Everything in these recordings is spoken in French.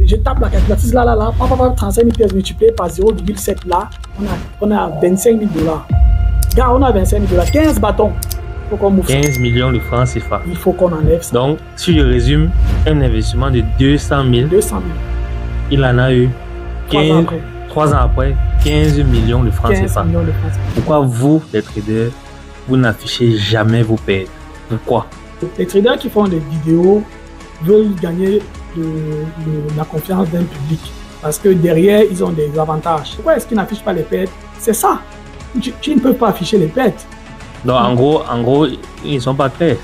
je tape la calculatrice là, 35 000 pièces multipliées par 0,7 là, on a 25 000 $. Gars, on a 25 000 $, 15 bâtons. Faut qu'on move 15 millions de francs CFA. Il faut qu'on enlève ça. Donc, si je résume, un investissement de 200 000, il en a eu 3 ans après, 15 millions de francs CFA. Pourquoi vous, les traders, vous n'affichez jamais vos pertes? Pourquoi? Les traders qui font des vidéos veulent gagner la confiance d'un public parce que derrière, ils ont des avantages. Pourquoi est-ce qu'ils n'affichent pas les pertes? C'est ça. Tu ne peux pas afficher les pertes. Donc, en gros, ils ne sont pas clairs.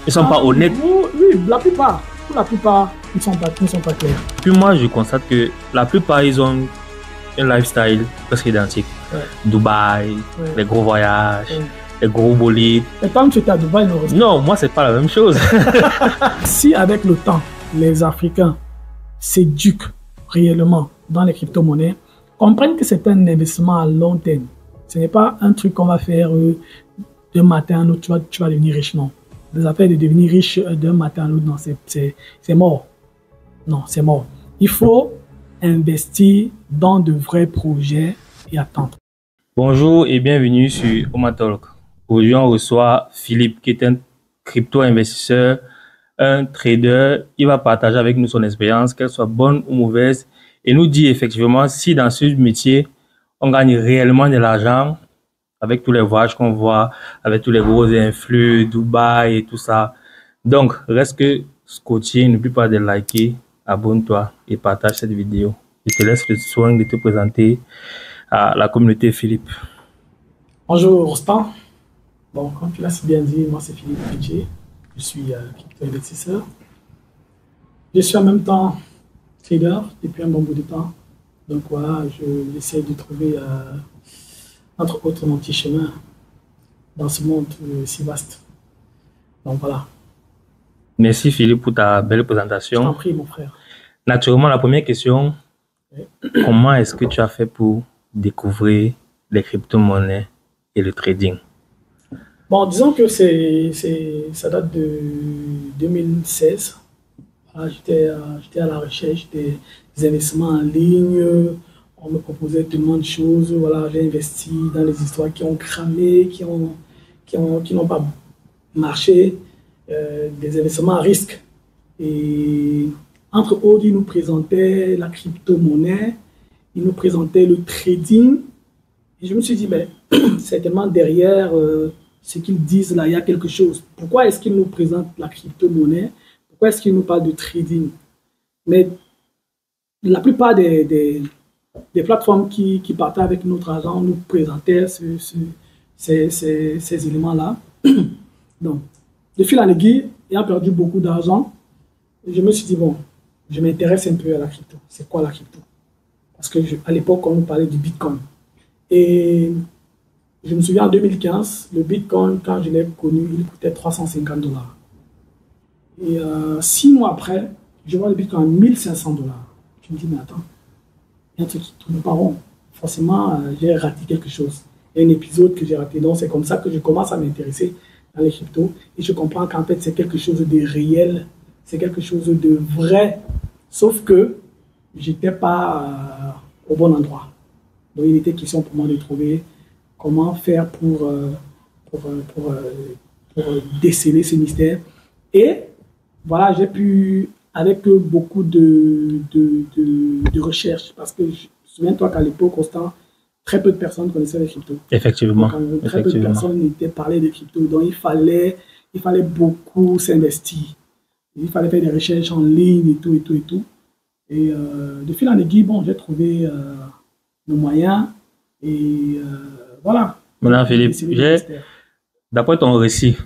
Ils ne sont pas honnêtes. Oui, la plupart. Pour la plupart, ils ne sont pas clairs. Puis moi, je constate que la plupart, ils ont un lifestyle presque identique. Ouais. Dubaï, les gros voyages, les gros bolides. Et tant que tu étais à Dubaï, non, moi, c'est pas la même chose. Si avec le temps, les Africains s'éduquent réellement dans les crypto-monnaies, comprennent que c'est un investissement à long terme. Ce n'est pas un truc qu'on va faire d'un matin à l'autre, tu vas devenir riche, non. Les affaires de devenir riche d'un matin à l'autre, non, c'est mort. Non, c'est mort. Il faut investir dans de vrais projets et attendre. Bonjour et bienvenue sur Omatalk. Aujourd'hui, on reçoit Philippe qui est un crypto-investisseur, un trader. Il va partager avec nous son expérience, qu'elle soit bonne ou mauvaise, et nous dire effectivement si dans ce métier, on gagne réellement de l'argent avec tous les voyages qu'on voit, avec tous les gros influx, Dubaï et tout ça. Donc, reste que scotché, n'oublie pas de liker, abonne-toi et partage cette vidéo. Je te laisse le soin de te présenter à la communauté Philippe. Bonjour Rostand. Bon, comme tu l'as si bien dit, moi c'est Philippe Piché. Je suis crypto-investisseur. Je suis en même temps trader depuis un bon bout de temps. Donc voilà, j'essaie de trouver, entre autres, mon petit chemin dans ce monde si vaste. Donc voilà. Merci Philippe pour ta belle présentation. Je t'en prie, mon frère. Naturellement, la première question, comment est-ce que tu as fait pour découvrir les crypto-monnaies et le trading? Bon, disons que ça date de 2016. Voilà, j'étais à la recherche des investissements en ligne. On me proposait tellement de choses. Voilà, j'ai investi dans les histoires qui ont cramé, qui n'ont pas marché, des investissements à risque. Et entre autres, ils nous présentaient la crypto-monnaie, ils nous présentaient le trading. Et je me suis dit, ben, certainement derrière ce qu'ils disent là, il y a quelque chose. Pourquoi est-ce qu'ils nous présentent la crypto-monnaie? Pourquoi est-ce qu'ils nous parlent de trading? Mais la plupart des plateformes qui partaient avec notre argent nous présentaient ces éléments-là. Donc, de fil en aiguille, ayant perdu beaucoup d'argent, je me suis dit, bon, je m'intéresse un peu à la crypto. C'est quoi la crypto? Parce qu'à l'époque, on nous parlait du Bitcoin. Et je me souviens en 2015, le Bitcoin, quand je l'ai connu, il coûtait 350 $. Et 6 mois après, je vois le Bitcoin à 1500 $. Je me dis, mais attends, il y a un truc qui tourne pas rond. Forcément, j'ai raté quelque chose. Il y a un épisode que j'ai raté. Donc, c'est comme ça que je commence à m'intéresser dans les cryptos. Et je comprends qu'en fait, c'est quelque chose de réel. C'est quelque chose de vrai. Sauf que je n'étais pas au bon endroit. Donc, il était question pour moi de trouver comment faire pour déceler ce mystère. Et voilà, j'ai pu, avec beaucoup de recherches, parce que souviens-toi qu'à l'époque, très peu de personnes connaissaient les cryptos. Effectivement. Donc, très peu de personnes parlaient des cryptos. Donc, il fallait beaucoup s'investir. Il fallait faire des recherches en ligne et tout. Et de fil en aiguille, bon, j'ai trouvé le moyen. Et voilà. Maintenant, Philippe, d'après ton récit,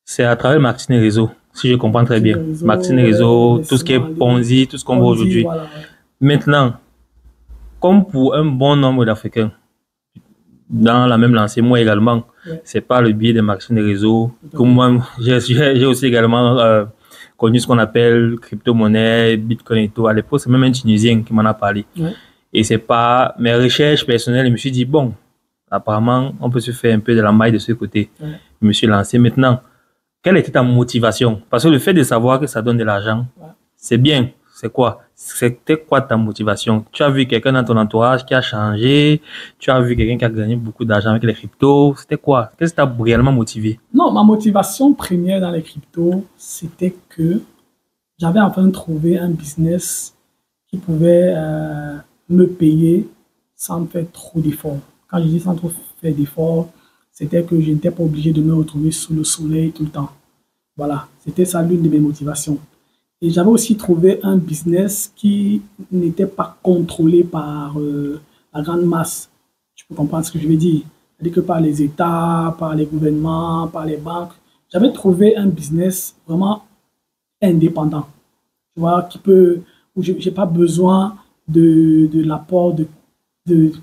c'est à travers marketing et réseau, si je comprends très bien. Marketing et réseau, tout ce qui est Ponzi, tout ce qu'on voit aujourd'hui. Voilà. Maintenant, comme pour un bon nombre d'Africains, dans la même lancée, moi également, c'est par le biais des marketing et réseaux. Comme moi, j'ai aussi également connu ce qu'on appelle crypto-monnaie, Bitcoin et tout. À l'époque, c'est même un Tunisien qui m'en a parlé. Et c'est pas mes recherches personnelles. Je me suis dit, bon, apparemment, on peut se faire un peu de la maille de ce côté. Je me suis lancé. Maintenant, quelle était ta motivation? Parce que le fait de savoir que ça donne de l'argent, Ouais. c'est bien. C'est quoi? C'était quoi ta motivation? Tu as vu quelqu'un dans ton entourage qui a changé? Tu as vu quelqu'un qui a gagné beaucoup d'argent avec les cryptos? C'était quoi? Qu'est-ce qui t'a réellement motivé? Non, ma motivation première dans les cryptos, c'était que j'avais enfin trouvé un business qui pouvait me payer sans me faire trop d'efforts. Quand je dis sans trop faire d'efforts, c'était que je n'étais pas obligé de me retrouver sous le soleil tout le temps. Voilà, c'était ça l'une de mes motivations. Et j'avais aussi trouvé un business qui n'était pas contrôlé par la grande masse. Tu peux comprendre ce que je veux dire. C'est-à-dire que par les États, par les gouvernements, par les banques. J'avais trouvé un business vraiment indépendant. Tu vois, où je n'ai pas besoin de l'apport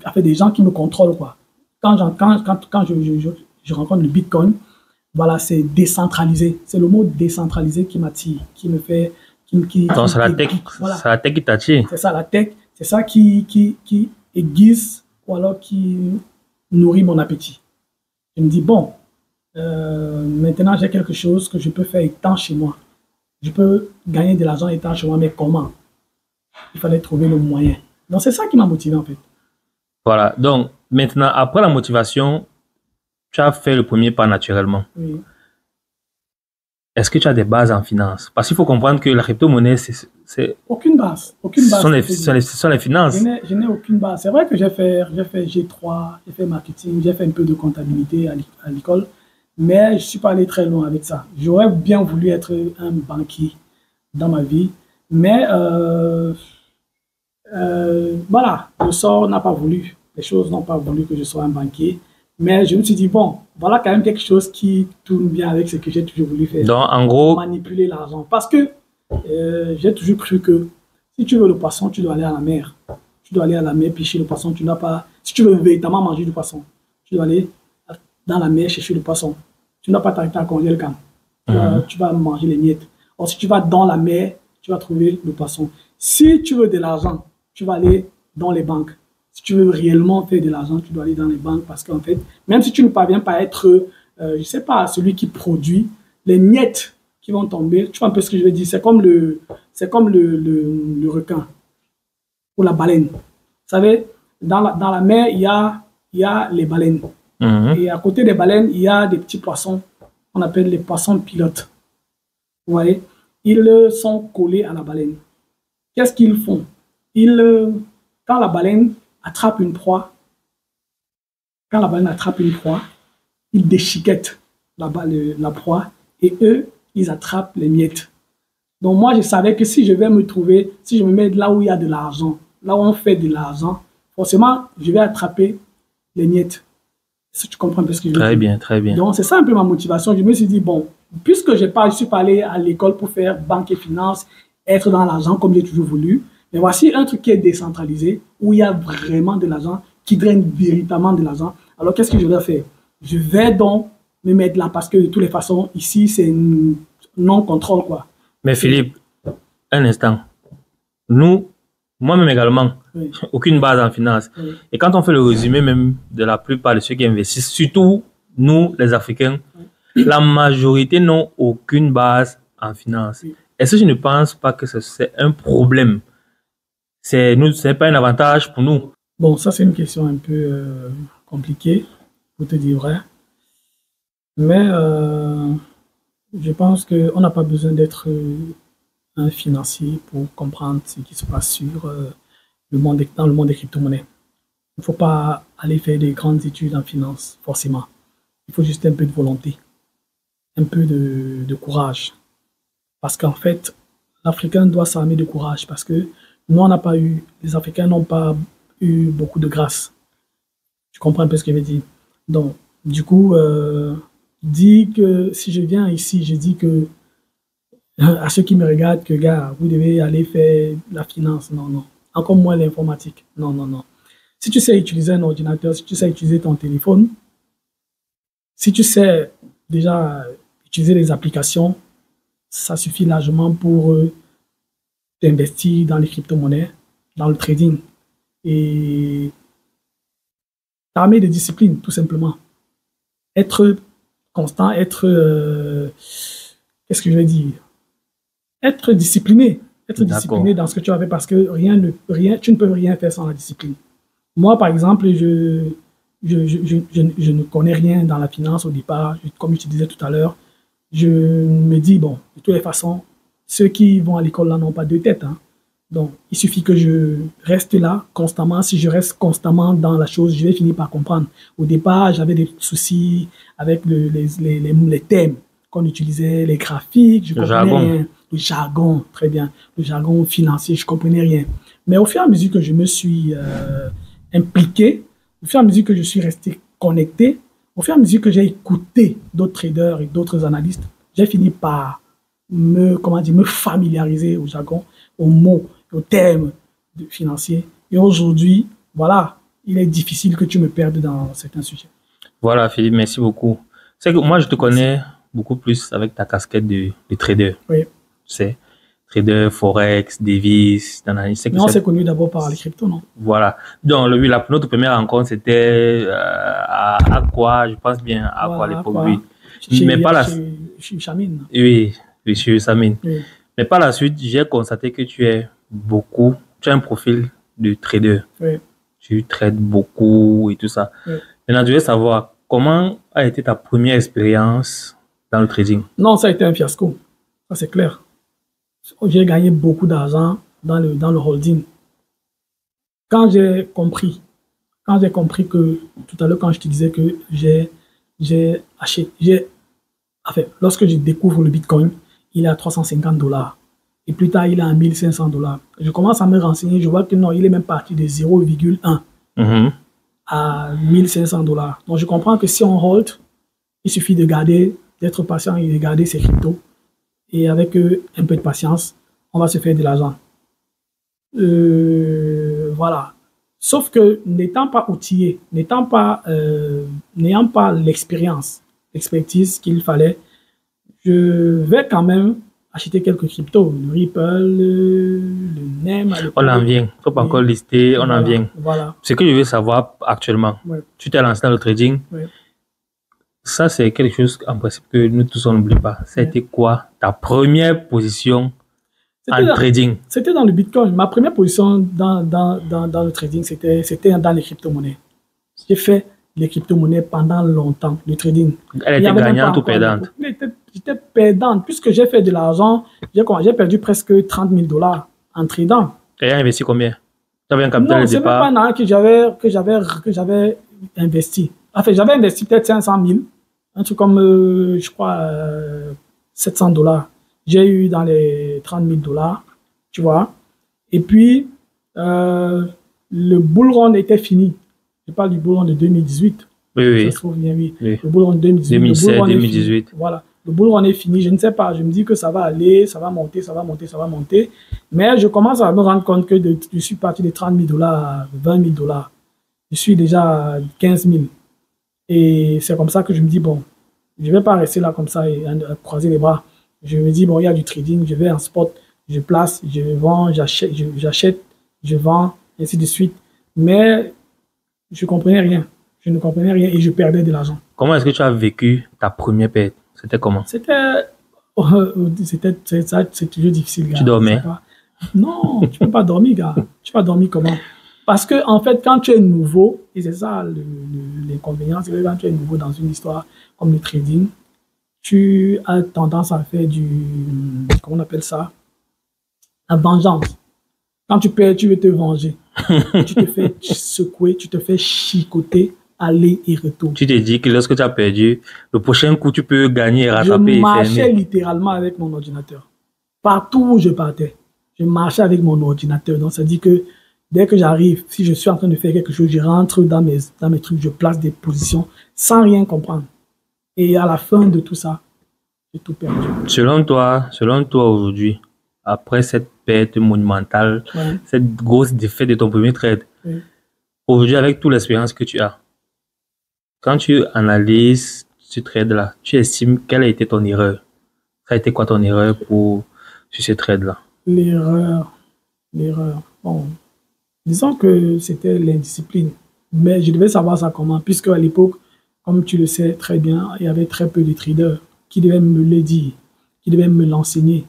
enfin, des gens qui me contrôlent, quoi. Quand je rencontre le Bitcoin, voilà, c'est décentralisé. C'est le mot décentralisé qui m'attire, qui me fait, Donc, c'est la tech, voilà. c'est la tech qui t'attire. C'est ça, la tech. C'est ça qui aiguise ou alors qui nourrit mon appétit. Je me dis, bon, maintenant j'ai quelque chose que je peux faire étant chez moi. Je peux gagner de l'argent étant chez moi, mais comment? Il fallait trouver le moyen. Donc, c'est ça qui m'a motivé, en fait. Voilà. Donc, maintenant, après la motivation, tu as fait le premier pas naturellement. Oui. Est-ce que tu as des bases en finance? Parce qu'il faut comprendre que la crypto-monnaie, Aucune base. Aucune ce base. sont les finances. Je n'ai aucune base. C'est vrai que j'ai fait G3, j'ai fait marketing, j'ai fait un peu de comptabilité à l'école, mais je ne suis pas allé très loin avec ça. J'aurais bien voulu être un banquier dans ma vie, mais voilà, le sort n'a pas voulu. Les choses n'ont pas voulu que je sois un banquier. Mais je me suis dit, bon, voilà quand même quelque chose qui tourne bien avec ce que j'ai toujours voulu faire. Donc, en gros, manipuler l'argent. Parce que j'ai toujours cru que si tu veux le poisson, tu dois aller à la mer. Tu dois aller à la mer pêcher le poisson. Tu n'as pas. Si tu veux véritablement manger du poisson, tu dois aller dans la mer chercher le poisson. Tu n'as pas t'arrêter à congeler le camp. Tu vas manger les miettes. Or, si tu vas dans la mer, tu vas trouver le poisson. Si tu veux de l'argent, tu vas aller dans les banques. Si tu veux réellement faire de l'argent, tu dois aller dans les banques parce qu'en fait, même si tu ne parviens pas à être, je ne sais pas, celui qui produit, les miettes qui vont tomber, tu vois un peu ce que je veux dire, c'est comme le requin ou la baleine. Vous savez, dans la mer, il y a les baleines. Et à côté des baleines, il y a des petits poissons qu'on appelle les poissons pilotes. Vous voyez, ils sont collés à la baleine. Qu'est-ce qu'ils font? Quand la baleine attrape une proie, ils déchiquettent la proie et eux, ils attrapent les miettes. Donc moi, je savais que si je me mets là où il y a de l'argent, là où on fait de l'argent, forcément, je vais attraper les miettes. Si tu comprends un peu ce que je veux dire. Très bien, très bien. Donc c'est ça un peu ma motivation. Je me suis dit, bon, puisque je suis pas allé à l'école pour faire banque et finance, être dans l'argent comme j'ai toujours voulu, mais voici un truc qui est décentralisé, où il y a vraiment de l'argent, qui draine véritablement de l'argent. Alors, qu'est-ce que je vais faire? Je vais donc me mettre là, parce que de toutes les façons, ici, c'est non-contrôle, quoi. Mais Philippe, un instant. Moi-même également, Oui. aucune base en finance. Oui. Et quand on fait le résumé même de la plupart de ceux qui investissent, surtout nous, les Africains, la majorité n'ont aucune base en finance. Oui. Est-ce que je ne pense pas que c'est un problème? C'est pas un avantage pour nous. Bon, ça, c'est une question un peu compliquée, pour te dire vrai. Mais je pense qu'on n'a pas besoin d'être un financier pour comprendre ce qui se passe dans le monde des crypto-monnaies. Il ne faut pas aller faire des grandes études en finance, forcément. Il faut juste un peu de volonté, un peu de courage. Parce qu'en fait, l'Africain doit s'armer de courage parce que les Africains n'ont pas eu beaucoup de grâce. Tu comprends un peu ce que je veux dire? Donc, du coup, dis que si je viens ici, je dis que à ceux qui me regardent que, gars, vous devez aller faire la finance. Non, non. Encore moins l'informatique. Non, non, non. Si tu sais utiliser un ordinateur, si tu sais utiliser ton téléphone, si tu sais déjà utiliser les applications, ça suffit largement pour investir dans les crypto-monnaies, dans le trading. Et t'armer de discipline, tout simplement. Être constant, être, qu'est-ce que je vais dire? Être discipliné. Être discipliné dans ce que tu as fait parce que tu ne peux rien faire sans la discipline. Moi, par exemple, je ne connais rien dans la finance au départ. Comme je te disais tout à l'heure, je me dis, bon, de toutes les façons, ceux qui vont à l'école là n'ont pas deux têtes. Hein. Donc, il suffit que je reste là constamment. Si je reste constamment dans la chose, je vais finir par comprendre. Au départ, j'avais des soucis avec les thèmes qu'on utilisait, les graphiques, je comprenais rien. Le jargon, très bien. Le jargon financier, je comprenais rien. Mais au fur et à mesure que je me suis impliqué, au fur et à mesure que je suis resté connecté, au fur et à mesure que j'ai écouté d'autres traders et d'autres analystes, j'ai fini par me familiariser au jargon, aux mots, aux termes financiers. Et aujourd'hui, voilà, il est difficile que tu me perdes dans certains sujets. Voilà, Philippe, merci beaucoup. C'est que moi, je te connais beaucoup plus avec ta casquette de trader. Oui. C'est trader, forex, devises, d'analyse. Mais on s'est connu d'abord par les cryptos, non? Voilà. Donc, notre première rencontre, c'était à quoi, je pense bien, à quoi l'époque, oui. Mais pas la... Chez Chamine. Oui, chez Samine. Oui. Mais par la suite, j'ai constaté que tu as un profil de trader. Oui. Tu trades beaucoup et tout ça. Oui. Maintenant, je veux savoir, comment a été ta première expérience dans le trading? Non, ça a été un fiasco. Ça, c'est clair. J'ai gagné beaucoup d'argent dans le holding. Quand j'ai compris que, tout à l'heure, quand je te disais que lorsque je découvre le Bitcoin, il est à $350. Et plus tard, il est à $1 500. Je commence à me renseigner, je vois que non, il est même parti de 0,1 à $1 500. Donc, je comprends que si on hold, il suffit d'être patient et de garder ses cryptos. Et avec un peu de patience, on va se faire de l'argent. Voilà. Sauf que n'étant pas outillé, n'ayant pas l'expertise qu'il fallait, je vais quand même acheter quelques cryptos, le Ripple, le NEM. On en vient. Il ne faut pas encore lister, on en vient. Voilà. Ce que je veux savoir actuellement, tu t'es lancé dans le trading. Ça, c'est quelque chose, en principe, que nous tous, on n'oublie pas. Ça a été quoi ta première position en trading? C'était dans le Bitcoin. Ma première position dans le trading, c'était dans les crypto-monnaies. J'ai fait les crypto-monnaies pendant longtemps, le trading. Elle était gagnante ou perdante? J'étais perdante. Puisque j'ai fait de l'argent, j'ai perdu presque $30 000 en trading. Tu as investi combien? Tu avais un capital de départ? Non, c'est même pas que j'avais investi. Enfin, j'avais investi peut-être 500 000. Un truc comme, je crois, $700. J'ai eu dans les $30 000, tu vois. Et puis, le bull run était fini. Je parle du bull run de 2018. Oui. Ça se trouve bien, oui. Le bull run de 2018. 2017, 2018. Voilà. Le bull run est fini. Je ne sais pas. Je me dis que ça va aller, ça va monter. Mais je commence à me rendre compte que je suis parti de $30 000 à $20 000. Je suis déjà à 15 000. Et c'est comme ça que je me dis, bon, je ne vais pas rester là comme ça et croiser les bras. Je me dis, bon, il y a du trading, je vais en spot, je place, je vends, j'achète, je vends, et ainsi de suite. Mais je ne comprenais rien. Je ne comprenais rien et je perdais de l'argent. Comment est-ce que tu as vécu ta première perte? C'était comment? C'est toujours difficile, gars. Tu dormais? Non, tu ne peux pas dormir, gars. Tu vas dormir comment? Parce que, en fait, quand tu es nouveau, et c'est ça l'inconvénient, c'est que quand tu es nouveau dans une histoire comme le trading, tu as tendance à faire comment on appelle ça? La vengeance. Quand tu perds, tu veux te venger. Tu te fais secouer, tu te fais chicoter, aller et retour. Tu te dis que lorsque tu as perdu, le prochain coup, tu peux gagner et rattraper. Je marchais littéralement avec mon ordinateur. Partout où je partais, je marchais avec mon ordinateur. Donc, ça dit que dès que j'arrive, si je suis en train de faire quelque chose, je rentre dans mes trucs, je place des positions sans rien comprendre. Et à la fin de tout ça, j'ai tout perdu. Selon toi aujourd'hui, après cette perte monumentale, cette grosse défaite de ton premier trade, aujourd'hui avec toute l'expérience que tu as, quand tu analyses ce trade-là, tu estimes quelle a été ton erreur? Ça a été quoi ton erreur sur ce trade-là? L'erreur. Bon, disons que c'était l'indiscipline. Mais je devais savoir ça comment, puisque à l'époque, comme tu le sais très bien, il y avait très peu de traders qui devaient me le dire, qui devaient me l'enseigner.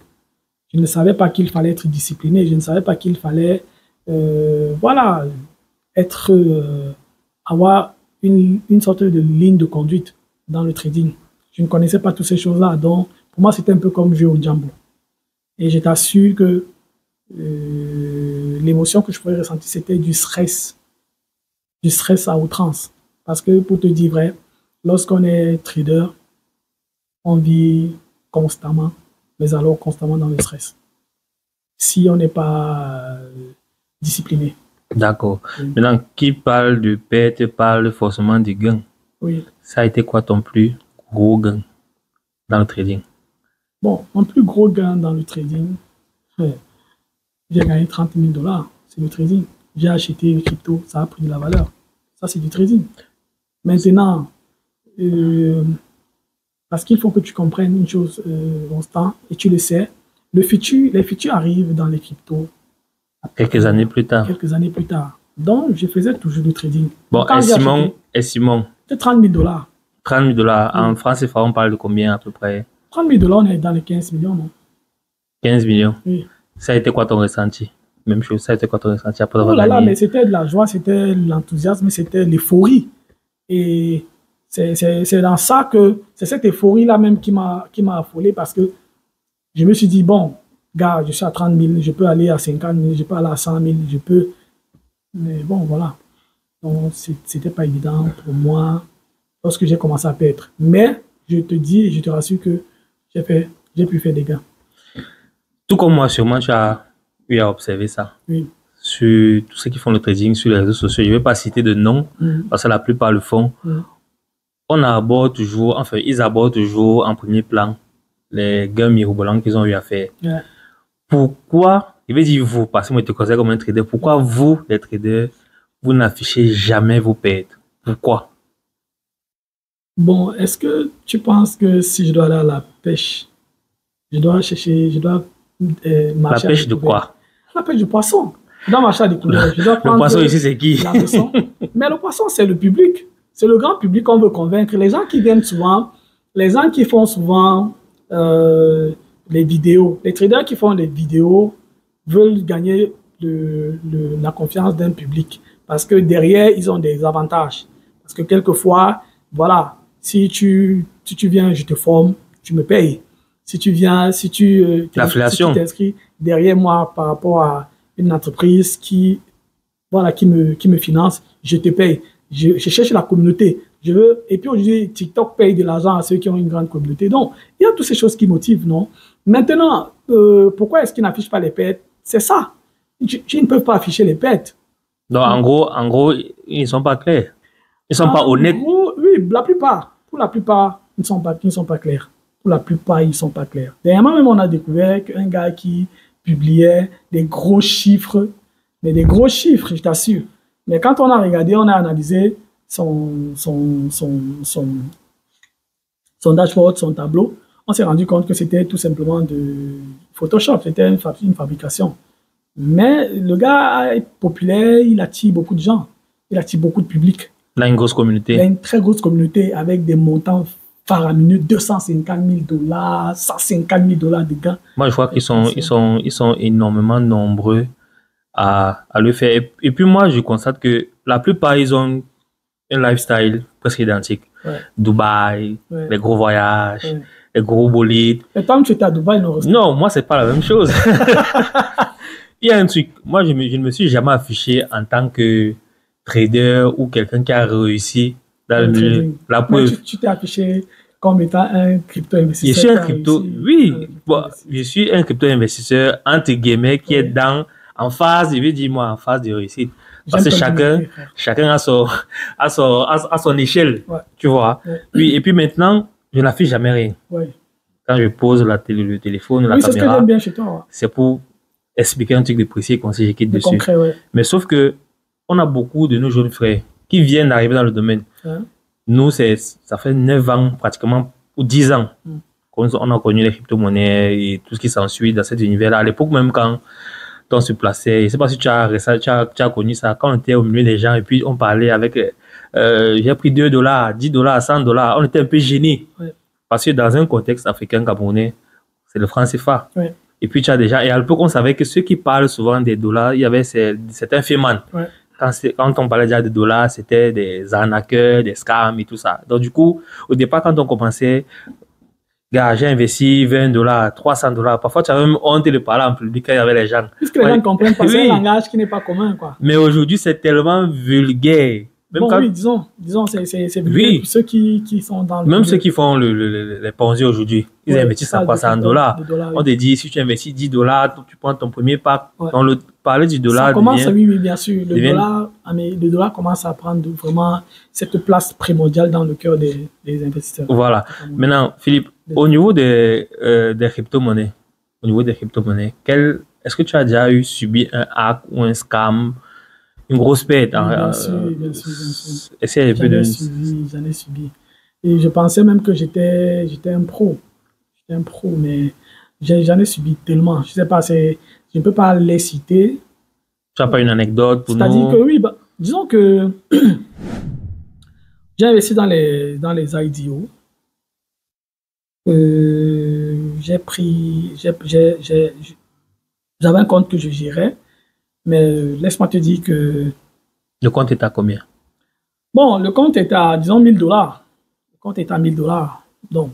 Je ne savais pas qu'il fallait être discipliné, je ne savais pas qu'il fallait, voilà, être, avoir une sorte de ligne de conduite dans le trading. Je ne connaissais pas toutes ces choses-là, donc pour moi, c'était un peu comme jouer au Django. Et je t'assure que l'émotion que je pouvais ressentir, c'était du stress à outrance. Parce que pour te dire vrai, lorsqu'on est trader, on vit constamment, mais alors constamment dans le stress. Si on n'est pas discipliné. D'accord. Maintenant, qui parle de perte parle forcément de gain. Oui. Ça a été quoi ton plus gros gain dans le trading? Bon, mon plus gros gain dans le trading, j'ai gagné 30 000 $. C'est le trading. J'ai acheté une crypto, ça a pris de la valeur. Ça, c'est du trading. Maintenant, parce qu'il faut que tu comprennes une chose, Constant, et tu le sais, les futurs arrivent dans les cryptos. Quelques années plus tard. Quelques années plus tard. Donc, je faisais toujours du trading. Bon, et Simon. C'est 30 000 $. 30 000 $. En France, on parle de combien à peu près? 30 000 $, on est dans les 15 millions, non? 15 millions? Oui. Ça a été quoi ton ressenti? Même chose, ça a été quoi ton ressenti après avoir gagné? Oh là là, gagné? mais c'était de la joie, c'était l'enthousiasme, c'était l'euphorie. Et c'est dans ça que, c'est cette euphorie-là même qui m'a affolé parce que je me suis dit, bon, gars, je suis à 30 000, je peux aller à 50 000, je peux aller à 100 000, je peux. Mais bon, voilà. Donc, c'était pas évident pour moi lorsque j'ai commencé à perdre. Mais je te dis, je te rassure que j'ai pu faire des gains. Tout comme moi, sûrement, tu as eu à observer ça. Oui. Sur tous ceux qui font le trading sur les réseaux sociaux, je ne vais pas citer de nom, parce que la plupart le font. On aborde toujours, enfin, ils abordent toujours en premier plan les gains mirobolants qu'ils ont eu à faire. Yeah. Pourquoi, je vais dire vous, parce que moi je te considère comme un trader, pourquoi vous, les traders, vous n'affichez jamais vos pertes? Pourquoi? Bon, est-ce que tu penses que si je dois aller à la pêche, je dois marcher la pêche de quoi? La pêche du poisson. Je dois marcher à découvrir. Le poisson ici, c'est qui? La leçon. Mais le poisson, c'est le public. C'est le grand public qu'on veut convaincre. Les gens qui viennent souvent, les gens qui font souvent les vidéos, les traders qui font les vidéos veulent gagner la confiance d'un public. Parce que derrière, ils ont des avantages. Parce que quelquefois, voilà, si tu viens, je te forme, tu me payes. Si tu viens, si tu t'inscris derrière moi par rapport à une entreprise qui me finance, je te paye. Je cherche la communauté. Et puis aujourd'hui, TikTok paye de l'argent à ceux qui ont une grande communauté. Donc, il y a toutes ces choses qui motivent, non? Maintenant, pourquoi est-ce qu'ils n'affichent pas les pertes? C'est ça. Ils ne peuvent pas afficher les pertes. Donc, en gros, ils ne sont pas clairs. Ils ne sont pas honnêtes. Gros, oui, la plupart. Pour la plupart, ils ne sont pas clairs. Pour la plupart, ils ne sont pas clairs. Dernièrement, même, on a découvert qu'un gars qui publiait des gros chiffres, mais des gros chiffres, je t'assure. Mais quand on a regardé, on a analysé son dashboard, son tableau, on s'est rendu compte que c'était tout simplement de Photoshop, c'était une fabrication. Mais le gars est populaire, il attire beaucoup de gens, il attire beaucoup de public. Il a une grosse communauté. Il a une très grosse communauté avec des montants faramineux, 250 000 $, 150 000 $ de gains. Moi, je crois qu'ils sont énormément nombreux à le faire. Et puis moi, je constate que la plupart, ils ont un lifestyle presque identique. Ouais. Dubaï, les gros voyages, les gros bolides. Et toi, tu étais à Dubaï, non? Non, moi, c'est pas la même chose. Il y a un truc. Moi, je ne me suis jamais affiché en tant que trader ou quelqu'un qui a réussi dans le milieu. La preuve. Tu t'es affiché comme étant un crypto-investisseur. Je suis un crypto, oui. Bon, je suis un crypto-investisseur, entre guillemets, qui est en phase, je vais dire moi, en phase de réussite. Parce que chacun a son échelle, tu vois. Oui, et puis maintenant, je n'affiche jamais rien. Quand je pose le téléphone, la caméra, c'est ce que j'aime bien chez toi. C'est pour expliquer un truc de précis comme si je quitte dessus. Concret, mais sauf que on a beaucoup de nos jeunes frères qui viennent d'arriver dans le domaine. Nous, ça fait 9 ans pratiquement, ou 10 ans qu'on a connu les crypto-monnaies et tout ce qui s'ensuit dans cet univers-là. À l'époque même quand on se plaçait, je ne sais pas si tu as connu ça, quand on était au milieu des gens et puis on parlait avec j'ai pris 2 dollars, 10 dollars, 100 dollars. On était un peu gênés. Ouais. Parce que dans un contexte africain camerounais, c'est le franc CFA. Ouais. Et puis tu as déjà, et à l'époque, on savait que ceux qui parlent souvent des dollars, il y avait certains fémans. Ouais. Quand on parlait déjà de dollars, c'était des arnaqueurs, des scams et tout ça. Donc du coup, au départ, quand on commençait, gars, j'ai investi 20 dollars, 300 dollars. Parfois, tu avais même honte de parler en public quand il y avait les gens. Puisque les gens ne comprennent pas, c'est Oui. un langage qui n'est pas commun, quoi. Mais aujourd'hui, c'est tellement vulgaire. Même Bon, quand, oui, disons, c'est vulgaire. Oui. Pour ceux qui sont dans le même milieu. ceux qui font les Ponzi aujourd'hui, ils Ouais, investissent ça, à quoi? C'est en de dollars. dollars, oui. On te dit, si tu investis 10 dollars, tu prends ton premier pack. Ouais. Donc, parler du dollar Ça commence, devient... oui, bien sûr. Le dollar commence à prendre vraiment cette place primordiale dans le cœur des investisseurs. Voilà. Maintenant, Philippe, au niveau des crypto-monnaies, est-ce que tu as déjà subi un hack ou un scam, une grosse perte? Bien sûr, bien sûr. Essaye un peu de... J'en ai subi. Et je pensais même que j'étais un pro. J'étais un pro, mais j'en ai subi tellement. Je sais pas, je ne peux pas les citer. Tu n'as pas une anecdote pour nous? C'est-à-dire que oui, disons que j'ai investi dans les IDO. J'avais un compte que je gérais, mais laisse-moi te dire que... Le compte est à combien? Bon, le compte est à, disons, 1000 dollars. Le compte est à 1000 dollars. Donc,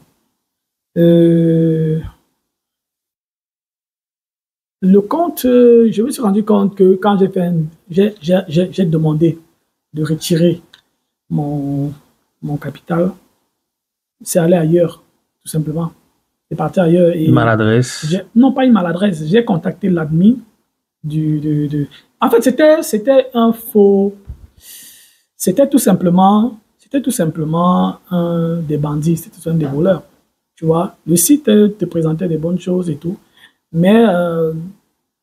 le compte, je me suis rendu compte que quand j'ai demandé de retirer mon capital, c'est allé ailleurs, tout simplement. C'est parti ailleurs. Et maladresse? Non, pas une maladresse. J'ai contacté l'admin En fait, c'était un faux... C'était tout simplement des bandits, c'était tout simplement des voleurs. Tu vois, le site te présentait des bonnes choses et tout. Mais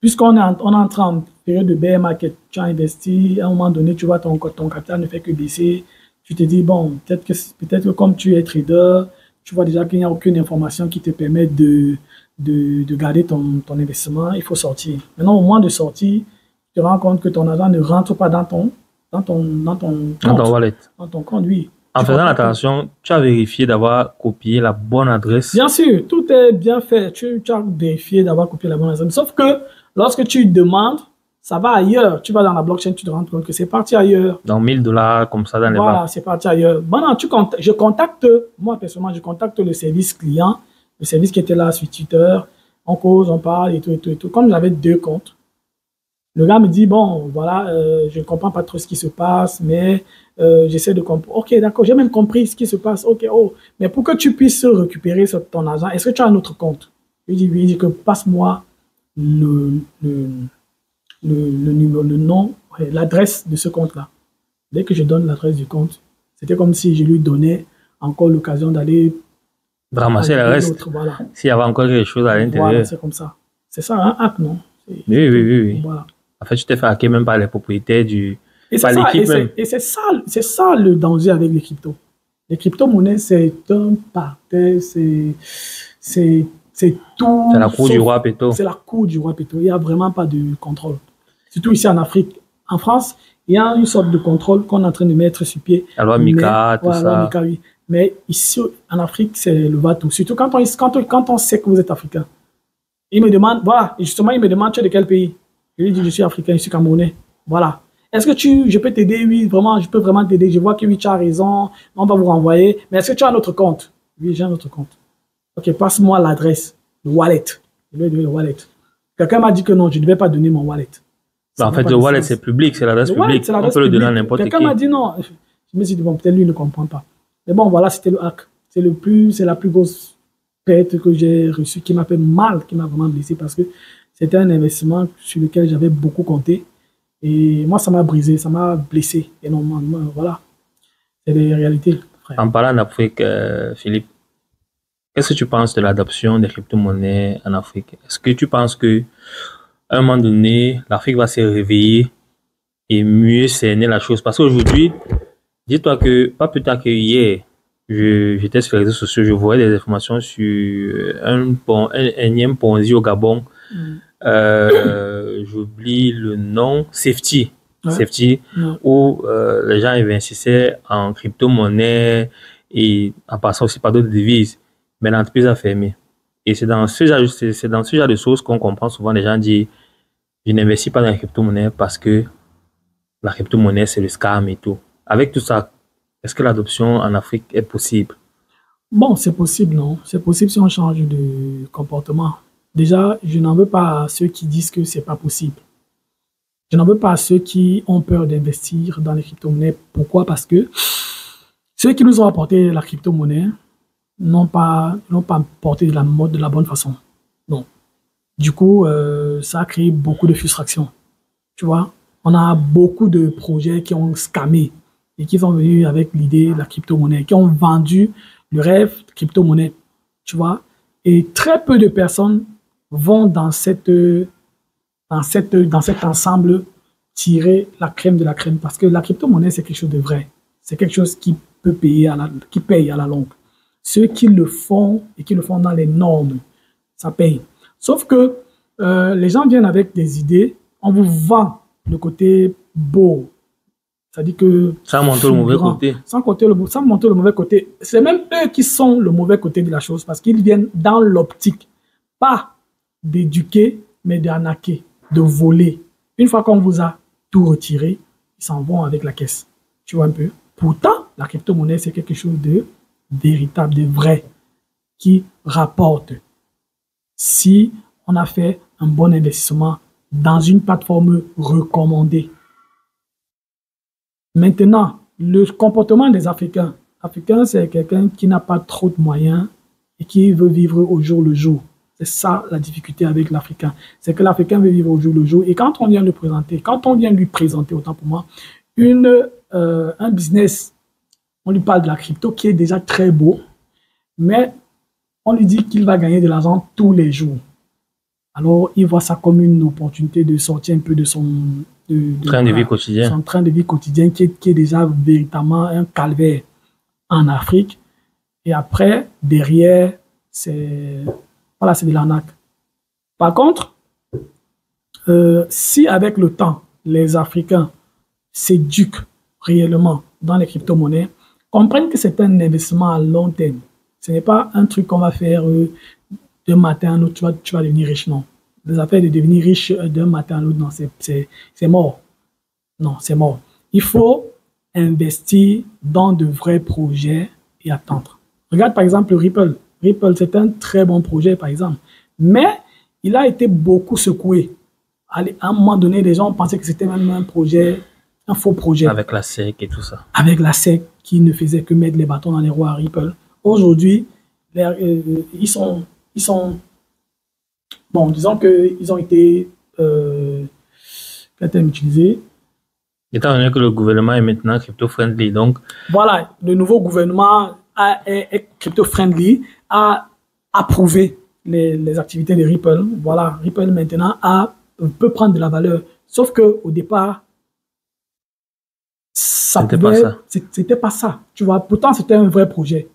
puisqu'on est entré en période de bear market, tu as investi, à un moment donné, tu vois, ton capital ne fait que baisser. Tu te dis, bon, peut-être que comme tu es trader, tu vois déjà qu'il n'y a aucune information qui te permet de garder ton investissement, il faut sortir. Maintenant, au moment de sortir, tu te rends compte que ton argent ne rentre pas dans ton wallet. Dans ton compte, oui. En faisant attention, tu as vérifié d'avoir copié la bonne adresse. Bien sûr, tout est bien fait. Tu as vérifié d'avoir copié la bonne adresse. Sauf que lorsque tu demandes, ça va ailleurs. Tu vas dans la blockchain, tu te rends compte que c'est parti ailleurs. Donc 1000 dollars comme ça dans les banques. Voilà, c'est parti ailleurs. Maintenant, moi personnellement, je contacte le service client, le service qui était là sur Twitter. On cause, on parle et tout. Comme j'avais 2 comptes, le gars me dit, bon, voilà, je ne comprends pas trop ce qui se passe, mais j'essaie de comprendre. Ok, d'accord, j'ai même compris ce qui se passe. Ok, mais pour que tu puisses récupérer ton argent, est-ce que tu as un autre compte? Il dit, oui, il dit que passe-moi le nom, l'adresse de ce compte-là. Dès que je donne l'adresse du compte, c'était comme si je lui donnais encore l'occasion d'aller ramasser le reste. Voilà. S'il y avait encore quelque chose à l'intérieur. Voilà, c'est comme ça. C'est ça, un hack, non? Oui. Voilà. En fait, tu t'es fait hacker même par les propriétaires du... Et c'est ça le danger avec les cryptos. Les crypto-monnaies, c'est un parterre, c'est tout. C'est la cour du roi Péto. C'est la cour du roi Péto. Il n'y a vraiment pas de contrôle. Surtout ici en Afrique. En France, il y a une sorte de contrôle qu'on est en train de mettre sur pied. La loi MICA, tout ça. La loi MICA, oui. Mais ici, en Afrique, c'est le va-tout. Surtout quand on sait que vous êtes africain. Il me demande, voilà, justement, il me demande, tu es de quel pays? Je lui dis, je suis africain, je suis camerounais. Voilà. Est-ce que je peux t'aider? Oui, vraiment, je peux vraiment t'aider. Je vois que oui, tu as raison. On va vous renvoyer. Mais est-ce que tu as un autre compte? Oui, j'ai un autre compte. Ok, passe-moi l'adresse, le wallet. Je lui ai donné le wallet. Quelqu'un m'a dit que non, je ne vais pas donner mon wallet. En fait, le wallet, c'est public, c'est l'adresse publique. On peut le donner à n'importe qui. Quelqu'un m'a dit non. Je me suis dit, bon, peut-être lui ne comprend pas. Mais bon, voilà, c'était le hack. C'est la plus grosse perte que j'ai reçue, qui m'a fait mal, qui m'a vraiment blessé parce que c'était un investissement sur lequel j'avais beaucoup compté. Et moi, ça m'a brisé, ça m'a blessé énormément. Voilà, c'est des réalités. Frère. En parlant d'Afrique, Philippe, qu'est-ce que tu penses de l'adoption des crypto-monnaies en Afrique? Est-ce que tu penses que à un moment donné, l'Afrique va se réveiller et mieux cerner la chose? Parce qu'aujourd'hui, dis-toi que pas plus tard que hier, j'étais sur les réseaux sociaux, je voyais des informations sur un énième Ponzi au Gabon. J'oublie le nom, Safety. safety, où les gens investissaient en crypto-monnaie et en passant aussi par d'autres devises. Mais l'entreprise a fermé. Et c'est dans ce genre de choses qu'on comprend souvent les gens dire je n'investis pas dans la crypto-monnaie parce que la crypto-monnaie, c'est le scam et tout. Avec tout ça, est-ce que l'adoption en Afrique est possible? Bon, c'est possible, non? C'est possible si on change de comportement. Déjà, je n'en veux pas à ceux qui disent que c'est pas possible. Je n'en veux pas à ceux qui ont peur d'investir dans les crypto-monnaies. Pourquoi? Parce que ceux qui nous ont apporté la crypto-monnaie n'ont pas porté de la mode de la bonne façon. Non. Du coup, ça a créé beaucoup de frustration. Tu vois? On a beaucoup de projets qui ont scammé et qui sont venus avec l'idée de la crypto-monnaie, qui ont vendu le rêve de crypto-monnaie. Tu vois? Et très peu de personnes vont dans cet ensemble tirer la crème de la crème parce que la crypto-monnaie, c'est quelque chose de vrai. C'est quelque chose qui peut payer qui paye à la longue. Ceux qui le font et qui le font dans les normes, ça paye. Sauf que les gens viennent avec des idées, on vous vend le côté beau. C'est-à-dire que... Ça montre le mauvais côté. Sans montrer le mauvais côté. C'est même eux qui sont le mauvais côté de la chose parce qu'ils viennent dans l'optique, pas d'éduquer, mais d'arnaquer, de voler. Une fois qu'on vous a tout retiré, ils s'en vont avec la caisse. Tu vois un peu? Pourtant, la crypto-monnaie, c'est quelque chose de véritable, de vrai, qui rapporte. Si on a fait un bon investissement dans une plateforme recommandée. Maintenant, le comportement des Africains. Africain, c'est quelqu'un qui n'a pas trop de moyens et qui veut vivre au jour le jour. C'est ça la difficulté avec l'Africain. C'est que l'Africain veut vivre au jour le jour. Et quand on vient lui présenter, autant pour moi, un business, on lui parle de la crypto qui est déjà très beau, mais on lui dit qu'il va gagner de l'argent tous les jours. Alors, il voit ça comme une opportunité de sortir un peu de son train de vie quotidien. Son train de vie quotidien qui est déjà véritablement un calvaire en Afrique. Et après, derrière, c'est de l'arnaque. Par contre, si avec le temps, les Africains s'éduquent réellement dans les crypto-monnaies, comprennent que c'est un investissement à long terme. Ce n'est pas un truc qu'on va faire d'un matin à l'autre, tu vas devenir riche, non. Les affaires de devenir riche d'un matin à l'autre, non, c'est mort. Non, c'est mort. Il faut investir dans de vrais projets et attendre. Regarde par exemple Ripple. Ripple, c'est un très bon projet, par exemple. Mais il a été beaucoup secoué. À un moment donné, les gens pensaient que c'était même un faux projet. Avec la SEC et tout ça. Avec la SEC qui ne faisait que mettre les bâtons dans les roues à Ripple. Aujourd'hui, ils sont bon, disons qu'ils ont été utilisés. Étant donné que le gouvernement est maintenant crypto-friendly, donc... Voilà, le nouveau gouvernement est crypto-friendly, a approuvé les activités de Ripple. Voilà, Ripple maintenant peut prendre de la valeur. Sauf qu'au départ, c'était pas ça. Tu vois, pourtant, c'était un vrai projet.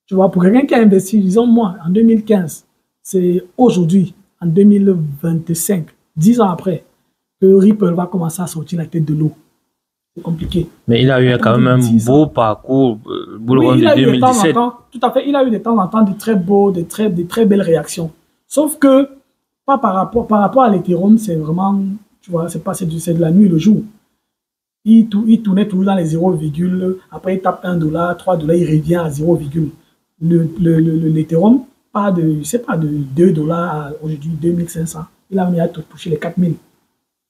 Tu vois, pour quelqu'un qui a investi, disons moi, en 2015, c'est aujourd'hui, en 2025, 10 ans après, que Ripple va commencer à sortir la tête de l'eau. C'est compliqué. Mais il a eu quand même un beau parcours, oui, de 2017. Tout à fait, il a eu de temps en temps de très beaux, de très belles réactions. Sauf que, pas par rapport à l'Ethereum, c'est vraiment, tu vois, c'est de la nuit et le jour. Il tournait toujours dans les 0, après il tape $1, $3, il revient à 0, l'Ethereum, c'est pas de $2 à aujourd'hui 2500. Il a mis à toucher les 4000.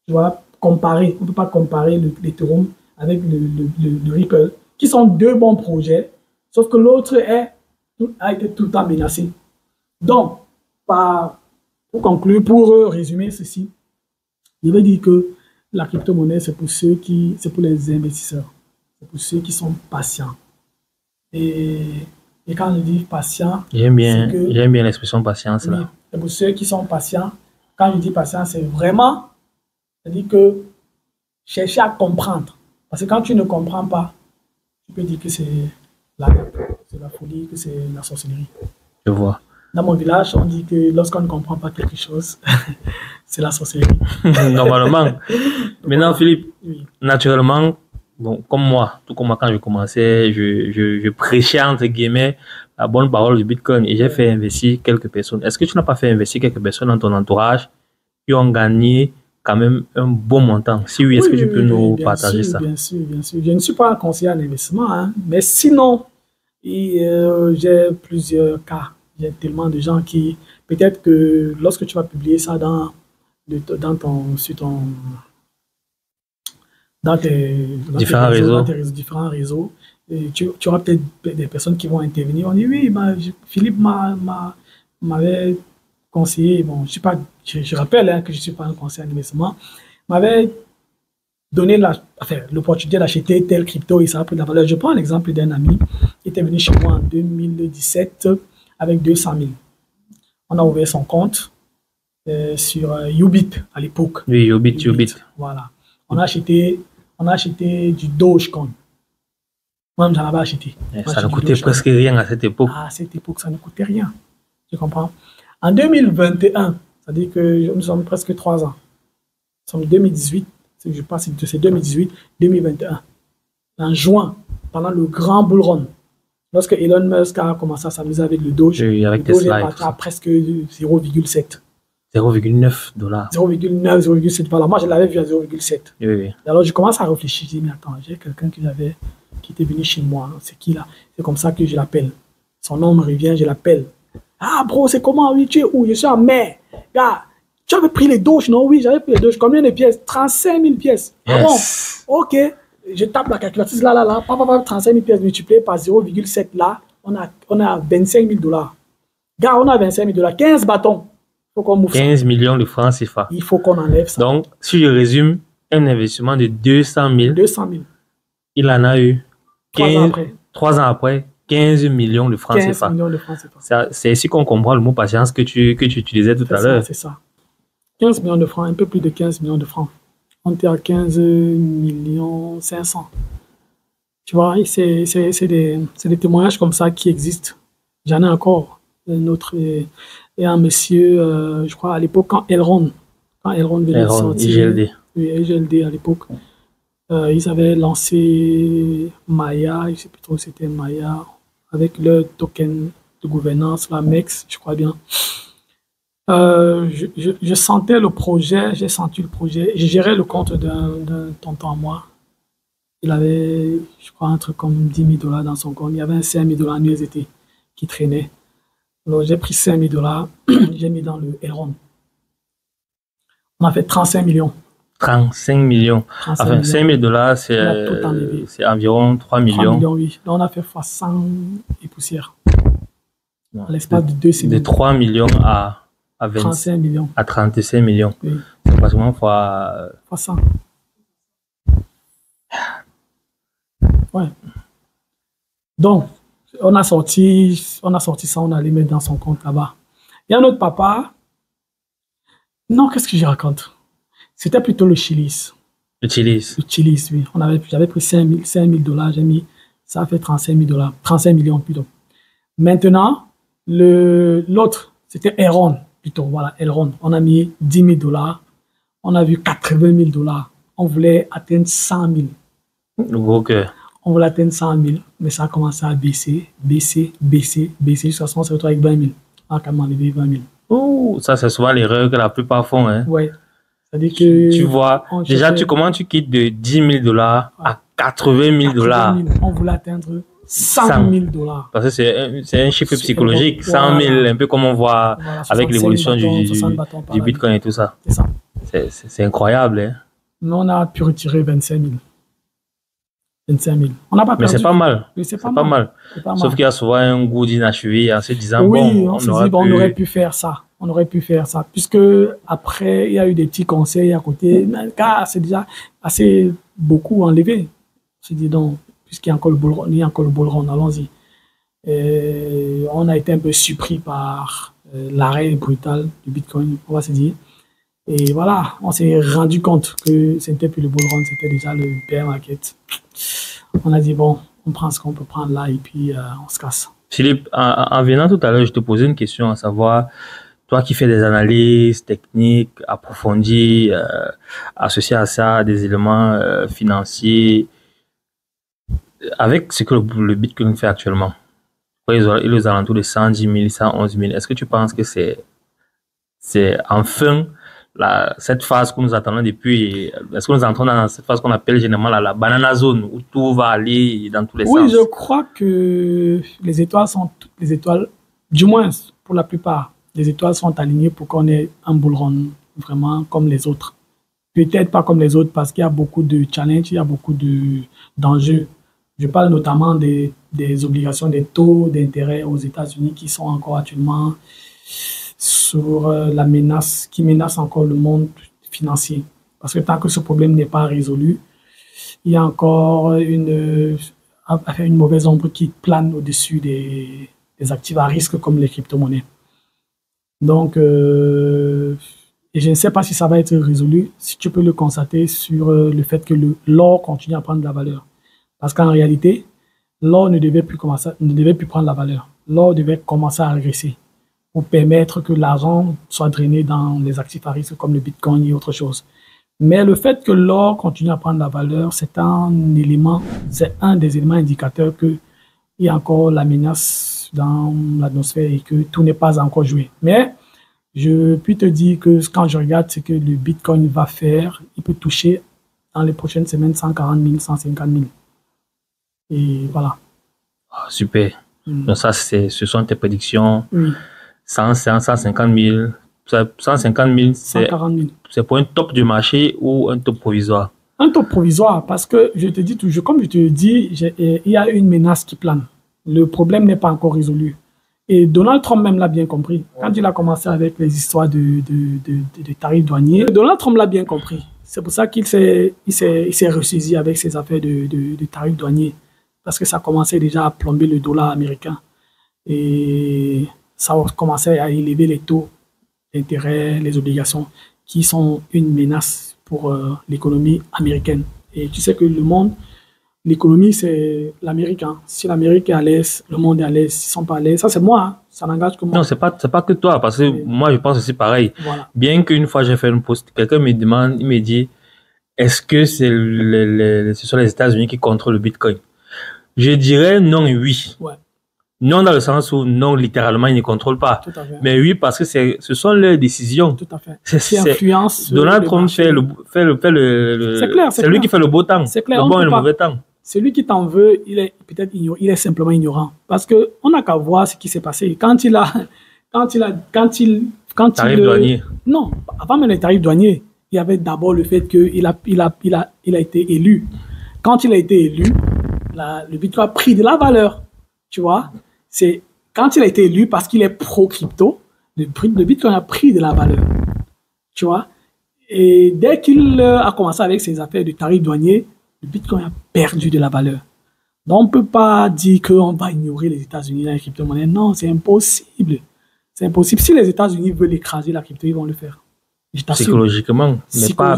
Tu vois, on ne peut pas comparer l'Ethereum avec le Ripple, qui sont deux bons projets, sauf que l'autre a été tout le temps menacé. Donc, pour conclure, pour résumer ceci, je vais dire que la crypto-monnaie, c'est pour les investisseurs, c'est pour ceux qui sont patients. Et quand je dis patient, j'aime bien l'expression patience là. Oui, c'est pour ceux qui sont patients. Quand je dis patient, c'est vraiment, c'est-à-dire que chercher à comprendre. Parce que quand tu ne comprends pas, tu peux dire que c'est la folie, que c'est la sorcellerie. Je vois. Dans mon village, on dit que lorsqu'on ne comprend pas quelque chose, c'est la sorcellerie. Normalement. Maintenant, Philippe, Oui. naturellement, bon, comme moi, tout comme moi, quand je commençais, je prêchais entre guillemets la bonne parole du Bitcoin et j'ai fait investir quelques personnes. Est-ce que tu n'as pas fait investir quelques personnes dans ton entourage qui ont gagné quand même un bon montant? Si oui, est-ce que tu peux nous partager ça? Bien sûr, bien sûr. Je ne suis pas un conseiller en investissement, hein, mais sinon, j'ai plusieurs cas. J'ai tellement de gens qui, peut-être que lorsque tu vas publier ça dans Différents réseaux. Différents réseaux, et tu auras peut-être des personnes qui vont intervenir. On dit oui, Philippe m'avait conseillé, bon, je rappelle hein, que je ne suis pas un conseiller en investissement, m'avait donné l'opportunité d'acheter tel crypto et ça a pris de la valeur. Je prends l'exemple d'un ami qui était venu chez moi en 2017 avec 200 000. On a ouvert son compte sur Ubit à l'époque. Oui, Ubit. Voilà. On a acheté du Dogecoin. Moi-même, j'en avais acheté. Ça ne coûtait presque rien à cette époque. À cette époque, ça ne coûtait rien. Tu comprends? En 2021, c'est-à-dire que nous sommes presque 3 ans. Nous sommes 2018. Je pense que c'est 2018, 2021. En juin, pendant le grand bull run, lorsque Elon Musk a commencé à s'amuser avec le Doge, le Doge est parti à presque 0,7. 0,9 $. 0,9, 0,7. Voilà, moi je l'avais vu à 0,7. Oui. Alors je commence à réfléchir, je dis, mais attends, j'ai quelqu'un qui était venu chez moi, c'est qui là? C'est comme ça que je l'appelle. Son nom me revient, je l'appelle. Ah bro, c'est comment? Oui, tu es où? Je suis en mer. Gars, tu avais pris les Doges, non? Oui, j'avais pris les Doges. Combien de pièces? 35 000 pièces. Yes. Ah bon? Ok. Je tape la calculatrice là. 35 000 pièces multipliées par 0,7 là. On a 25 000 $. Gars, on a 25 000 $. 15 bâtons. Faut qu'on move 15 millions de francs CFA. Il faut qu'on enlève ça. Donc, si je résume, un investissement de 200 000. 200 000. Il en a eu 3 ans après. 15 millions de francs 15 CFA. millions de francs CFA. C'est ici qu'on comprend le mot patience que tu utilisais tout à l'heure. C'est ça. 15 millions de francs, un peu plus de 15 millions de francs. On était à 15 millions 500. Tu vois, c'est des témoignages comme ça qui existent. J'en ai encore. Et un monsieur, je crois à l'époque, quand Elrond venait de sortir. IGLD. Oui, IGLD à l'époque. Ils avaient lancé Maya, je ne sais plus trop si c'était Maya, avec le token de gouvernance, la MEX, je crois bien. Je sentais le projet, j'ai senti le projet. Je gérais le compte d'un tonton à moi. Il avait, je crois, un truc comme 10 000 $ dans son compte. Il y avait un 5 000 $ en USDT qui traînait. Alors j'ai pris 5 000 $, j'ai mis dans le Elrond. On a fait 35 millions. 35 millions. Enfin, 5 000 $, c'est environ 3 millions. 3 millions, oui. Là, on a fait fois 100 et poussière. À l'espace de 2 semaines. De 3 millions à 35 millions. À 35 millions. Oui. C'est pratiquement fois 100. Ouais. Donc, on a sorti ça, on allait mettre dans son compte là-bas. Il y a notre papa. Non, qu'est-ce que je raconte? C'était plutôt le Chilis. Le Chilis. Le Chilis, oui. J'avais pris 5 000 $, j'ai mis, ça a fait 35 millions plutôt. Maintenant, l'autre, c'était Elrond plutôt. Voilà, Elrond. On a mis 10 000 $. On a vu 80 000 $. On voulait atteindre 100 000. Le gros cœur. On voulait atteindre 100 000, mais ça a commencé à baisser, jusqu'à ce qu'on se retrouve avec 20 000. On a quand même enlevé 20 000. Oh, ça, c'est souvent l'erreur que la plupart font. Hein. Ouais. C'est-à-dire que. Tu vois, déjà, comment tu quittes de 10 000 $ à 80 000 $. On voulait atteindre 100 000 $. Parce que c'est un chiffre psychologique. 100 000, un peu comme on voit avec l'évolution du Bitcoin et tout ça. C'est ça. C'est incroyable. Hein. Mais on a pu retirer 25 000. 25 000. On n'a pas perdu. Mais c'est pas mal. Oui, c'est pas mal. Sauf qu'il y a souvent un goût d'inachevé en se disant, oui, on aurait pu faire ça. On aurait pu faire ça. Puisque après, il y a eu des petits conseils à côté. Car c'est déjà assez beaucoup enlevé. On s'est dit, donc, puisqu'il y a encore le bull run, allons-y. On a été un peu surpris par l'arrêt brutal du Bitcoin, on va se dire. Et voilà, on s'est rendu compte que ce n'était plus le bull run, c'était déjà le bear market. On a dit, bon, on prend ce qu'on peut prendre là et puis on se casse. Philippe, en venant tout à l'heure, je te posais une question, à savoir, toi qui fais des analyses techniques approfondies, associées à ça, des éléments financiers, avec ce que le Bitcoin fait actuellement, il est aux alentours de 110 000, 111 000, est-ce que tu penses que c'est enfin cette phase que nous attendons depuis, est-ce que nous entrons dans cette phase qu'on appelle généralement la banana zone, où tout va aller dans tous les sens? Oui, je crois que les étoiles sont toutes les étoiles, du moins pour la plupart, les étoiles sont alignées pour qu'on ait un bull run vraiment comme les autres. Peut-être pas comme les autres parce qu'il y a beaucoup de challenges, il y a beaucoup d'enjeux. Je parle notamment des obligations, des taux d'intérêt aux États-Unis qui sont encore actuellement sur la menace, qui menace encore le monde financier. Parce que tant que ce problème n'est pas résolu, il y a encore une mauvaise ombre qui plane au-dessus des actifs à risque comme les crypto-monnaies. Donc, et je ne sais pas si ça va être résolu, si tu peux le constater sur le fait que l'or continue à prendre de la valeur. Parce qu'en réalité, l'or ne devait plus prendre la valeur. L'or devait commencer à régresser pour permettre que l'argent soit drainé dans les actifs à risque comme le Bitcoin et autre chose. Mais le fait que l'or continue à prendre la valeur, c'est un des éléments indicateurs qu'il y a encore la menace dans l'atmosphère et que tout n'est pas encore joué. Mais je puis te dire que quand je regarde ce que le Bitcoin va faire, il peut toucher dans les prochaines semaines 140 000, 150 000. Et voilà. Ah, super. Donc ça, ce sont tes prédictions. Oui. 150 000. 150 000, 140 000. C'est pour un top du marché ou un top provisoire? Un top provisoire, parce que je te dis toujours, comme je te le dis, il y a une menace qui plane. Le problème n'est pas encore résolu. Et Donald Trump même l'a bien compris. Quand il a commencé avec les histoires de tarifs douaniers, Donald Trump l'a bien compris. C'est pour ça qu'il s'est ressaisi avec ses affaires de tarifs douaniers. Parce que ça commençait déjà à plomber le dollar américain. Et ça commençait à élever les taux d'intérêt, les obligations, qui sont une menace pour l'économie américaine. Et tu sais que le monde, l'économie, c'est l'Amérique. Hein. Si l'Amérique est à l'aise, le monde est à l'aise. S'ils ne sont pas à l'aise, ça c'est moi, hein. Ça n'engage que moi. Non, c'est pas que toi, parce que moi je pense aussi pareil. Voilà. Bien qu'une fois j'ai fait une post, quelqu'un me demande, il me dit, est-ce que ce sont les États-Unis qui contrôlent le Bitcoin? Je dirais non et oui. Ouais. Non dans le sens où non, littéralement, ils ne contrôlent pas. Tout à fait. Mais oui, parce que ce sont leurs décisions. Tout à fait. C'est influence. Donald Trump fait c'est clair, c'est lui qui fait le beau temps. C'est clair, le bon et le mauvais temps. Celui qui t'en veut, il est peut-être il est simplement ignorant. Parce que on n'a qu'à voir ce qui s'est passé. Tarif douanier. Non, avant même les tarifs douaniers, il y avait d'abord le fait qu'il a été élu. Quand il a été élu, le Bitcoin a pris de la valeur. Tu vois, c'est quand il a été élu parce qu'il est pro-crypto, le Bitcoin a pris de la valeur. Tu vois, et dès qu'il a commencé avec ses affaires de tarifs douaniers, le Bitcoin a perdu de la valeur. Donc, on ne peut pas dire qu'on va ignorer les États-Unis dans les crypto-monnaies. Non, c'est impossible. C'est impossible. Si les États-Unis veulent écraser la crypto, ils vont le faire. Psychologiquement,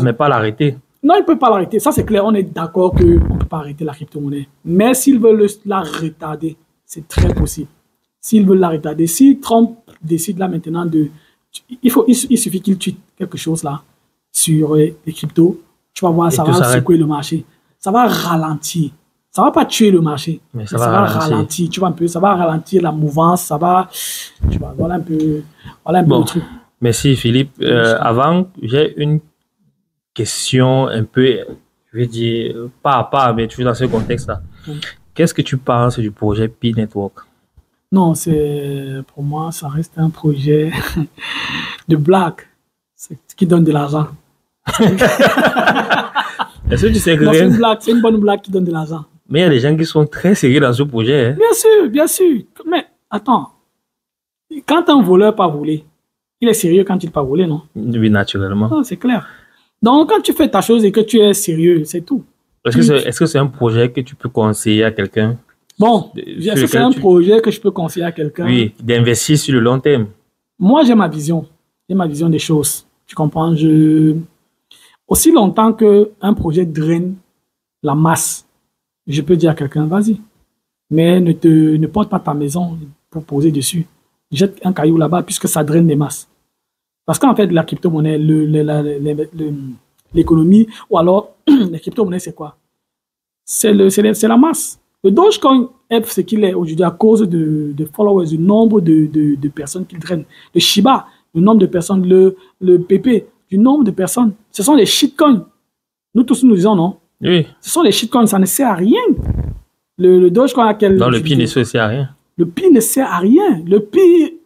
mais pas l'arrêter. Non, ils ne peuvent pas l'arrêter. Ça, c'est clair. On est d'accord qu'on ne peut pas arrêter la crypto-monnaie. Mais s'ils veulent la retarder, c'est très possible. S'ils veulent la retarder, si Trump décide là maintenant il suffit qu'il tweete quelque chose là sur les cryptos, tu vas voir, ça va secouer le marché. Ça va ralentir. Ça va pas tuer le marché. Mais ça va ralentir. Tu vois un peu, ça va ralentir la mouvance. Ça va, tu vois, voilà un peu le truc. Merci Philippe. Avant, j'ai une question un peu, je vais dire, pas à pas, mais toujours dans ce contexte-là. Qu'est-ce que tu penses du projet Pi Network? Non, pour moi, ça reste un projet de blague. C'est ce qui donne de l'argent. Est-ce que tu sais que c'est une bonne blague qui donne de l'argent. Mais il y a des gens qui sont très sérieux dans ce projet. Hein? Bien sûr. Mais attends, quand un voleur pas volé, il est sérieux quand il pas volé, non? Oui, naturellement. Non, c'est clair. Donc, quand tu fais ta chose et que tu es sérieux, c'est tout. Est-ce que c'est un projet que tu peux conseiller à quelqu'un? Bon, est-ce que c'est un projet que je peux conseiller à quelqu'un? Oui, d'investir sur le long terme. Moi, j'ai ma vision. J'ai ma vision des choses. Tu comprends? Aussi longtemps qu'un projet draine la masse, je peux dire à quelqu'un, vas-y. mais ne porte pas ta maison pour poser dessus. Jette un caillou là-bas puisque ça draine des masses. Parce qu'en fait, la crypto-monnaie, l'économie, ou alors la crypto-monnaie, c'est quoi? C'est la masse. Le Dogecoin est ce qu'il est aujourd'hui à cause de followers, du nombre de personnes qu'il draine. Le Shiba, le nombre de personnes, le PP, du nombre de personnes. Ce sont les shitcoins. Nous tous nous disons non. Oui. Ce sont les shitcoins, ça ne sert à rien. Le Dogecoin à quel... Non, le Pi ne sert à rien. Le Pi ne sert à rien. Le Pi,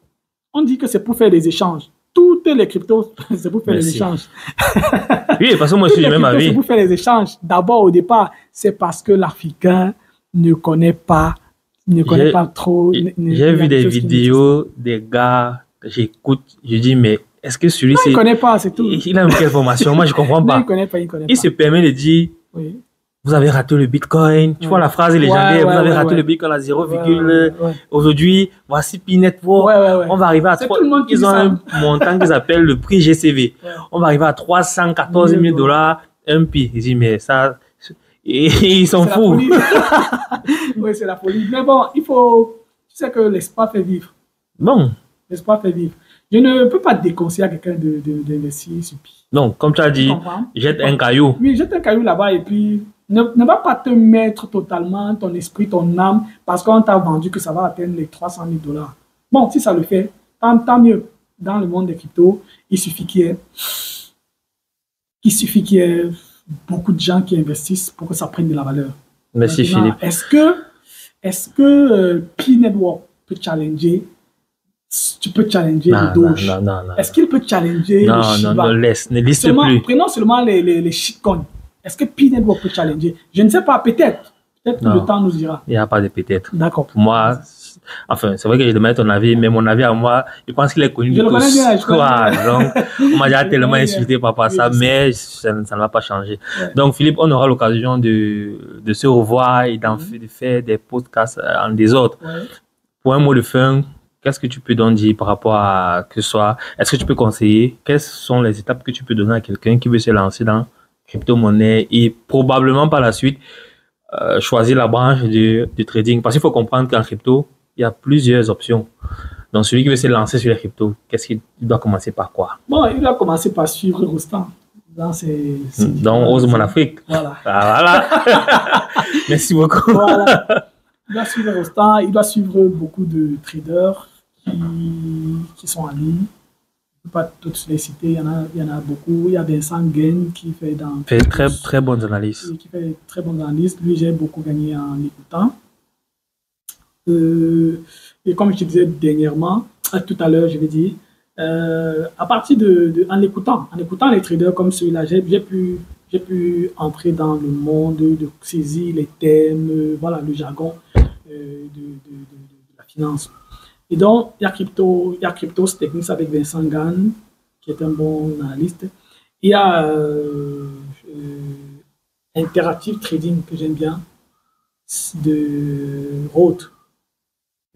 on dit que c'est pour faire des échanges. Toutes les cryptos, c'est pour faire des échanges. Oui, parce que moi, je suis du même avis. C'est pour faire les échanges. D'abord, au départ, c'est parce que l'Africain ne connaît pas trop. J'ai vu des vidéos des gars, j'écoute, je dis, mais est-ce que celui-ci... Il ne connaît pas, c'est tout. Il a une quelle formation? Moi, je ne comprends pas. Non, il ne connaît pas, il connaît pas. Il se permet de dire... Oui. Vous avez raté le Bitcoin. Tu vois la phrase légendaire. Vous avez raté le Bitcoin à 0, aujourd'hui, voici Pi Network. On va arriver à 3. Ils ont un montant qu'ils appellent le prix GCV. On va arriver à 314 000 $, un Pi. Ils disent, mais ça, ils sont fous. Oui, c'est la folie. Mais bon, il faut, tu sais que l'espoir fait vivre. Bon. L'espoir fait vivre. Je ne peux pas déconseiller à quelqu'un d'investir sur Pi. Donc, comme tu as dit, jette un caillou. Oui, jette un caillou là-bas et puis ne va pas te mettre totalement ton esprit, ton âme, parce qu'on t'a vendu que ça va atteindre les 300 000 $. Bon, si ça le fait, tant mieux. Dans le monde des cryptos, il suffit qu'il y ait beaucoup de gens qui investissent pour que ça prenne de la valeur. Merci maintenant, Philippe. Est-ce que Pi Network peut challenger? Tu peux challenger le Doge. Non. Est-ce qu'il peut challenger le Shiba? Non, ne liste plus. Prenons seulement les shitcoins. Est-ce que Pi Network peut challenger? Je ne sais pas, peut-être. Peut-être que le temps nous dira. Il n'y a pas de peut-être. D'accord. Pour moi, enfin, c'est vrai que je demande ton avis, mais mon avis à moi, je pense qu'il est connu de tous. Donc, on m'a déjà tellement insulté par rapport à ça, mais ça ne va pas changer. Ouais. Donc, Philippe, on aura l'occasion de se revoir et de faire des podcasts en désordre. Ouais. Pour un mot de fin, qu'est-ce que tu peux donc dire par rapport à que ce soit, est-ce que tu peux conseiller, quelles sont les étapes que tu peux donner à quelqu'un qui veut se lancer dans crypto-monnaie et probablement par la suite choisir la branche de trading? Parce qu'il faut comprendre qu'en crypto, il y a plusieurs options. Donc, celui qui veut se lancer sur les cryptos, qu'est-ce qu'il doit commencer par quoi? Bon, il doit commencer par suivre Rostand. Donc, Ose Mon Afrique. Voilà. Voilà. Merci beaucoup. Voilà. Il doit suivre Rostand, il doit suivre beaucoup de traders qui sont en ligne. Je ne peux pas toutes les citer, il y en a beaucoup. Il y a Vincent Gain qui fait très bonnes analyses. Qui fait très bonnes analyses. Lui, j'ai beaucoup gagné en l'écoutant. Et comme je te disais dernièrement, tout à l'heure, je vais dire, à partir en écoutant les traders comme celui-là, j'ai pu entrer dans le monde de saisir les thèmes, voilà, le jargon de la finance. Et donc, il y a Crypto Techniques avec Vincent Gann, qui est un bon analyste. Il y a Interactive Trading, que j'aime bien, de Roth,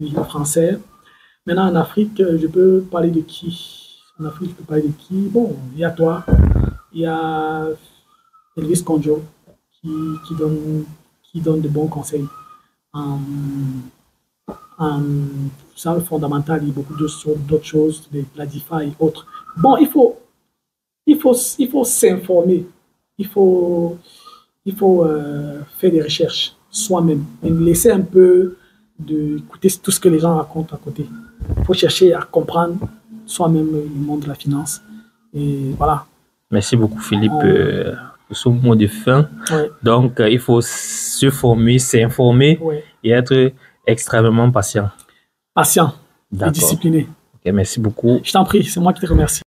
le français. Maintenant, en Afrique, je peux parler de qui? En Afrique, je peux parler de qui? Bon, il y a toi, il y a Elvis Konjo, qui donne de bons conseils. Ça, le fondamental, il y a beaucoup d'autres choses, de la DeFi et autres. Bon, il faut s'informer. Il faut faire des recherches soi-même et laisser un peu d'écouter tout ce que les gens racontent à côté. Il faut chercher à comprendre soi-même le monde de la finance. Et voilà. Merci beaucoup, Philippe, pour ce mot de fin. Ouais. Donc, il faut se former, s'informer et être extrêmement patient. Patient et discipliné. Ok, merci beaucoup. Je t'en prie, c'est moi qui te remercie.